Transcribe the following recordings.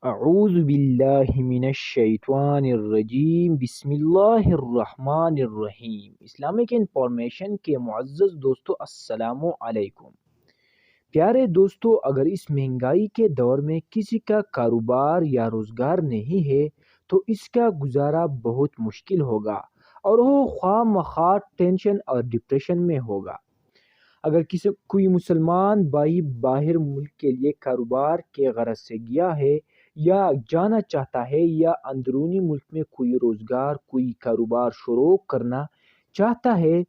اعوذ باللہ من الشیطان الرجیم، بسم اللہ الرحمن الرحیم۔ اسلامک انفارمیشن کے معزز دوستو، السلام علیکم۔ پیارے دوستو، اگر اس مہنگائی کے دور میں کسی کا کاروبار یا روزگار نہیں ہے تو اس کا گزارا بہت مشکل ہوگا اور وہ خواہ مخواہ ٹینشن اور ڈپریشن میں ہوگا۔ اگر کوئی مسلمان بھائی باہر ملک کے لیے کاروبار کے غرض سے گیا ہے یا جانا چاہتا ہے یا اندرونی ملک میں کوئی روزگار کوئی کاروبار شروع کرنا چاہتا ہے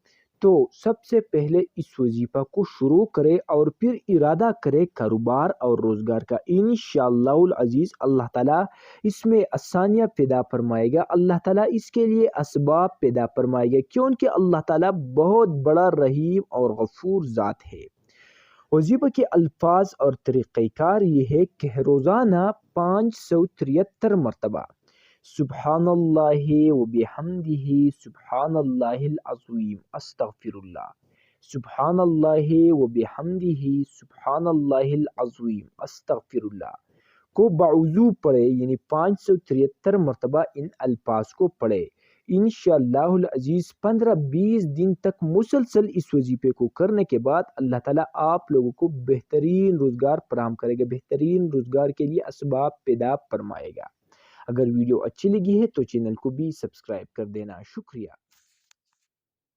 تو سب سے پہلے اس وظیفہ کو شروع کرے اور پھر ارادہ کرے کاروبار اور روزگار کا۔ انشاءاللہ العزیز اللہ تعالیٰ اس میں آسانیاں پیدا فرمائے گا، اللہ تعالیٰ اس کے لیے اسباب پیدا فرمائے گا، کیونکہ اللہ تعالیٰ بہت بڑا رحیم اور غفور ذات ہے۔ وظیفہ کے الفاظ اور طریقہ کار یہ ہے کہ روزانہ 573 مرتبہ سبحان اللہ و بحمدہ سبحان اللہ العظیم استغفر اللہ، سبحان اللہ و بحمدہ سبحان اللہ العظیم استغفر اللہ کو بعضو پڑھے، یعنی 573 مرتبہ ان الفاظ کو پڑھے۔ انشاءاللہ العزیز 15-20 دن تک مسلسل اس وظیفے کو کرنے کے بعد اللہ تعالیٰ آپ لوگوں کو بہترین روزگار فراہم کرے گا، بہترین روزگار کے لیے اسباب پیدا فرمائے گا۔ اگر ویڈیو اچھی لگی ہے تو چینل کو بھی سبسکرائب کر دینا، شکریہ۔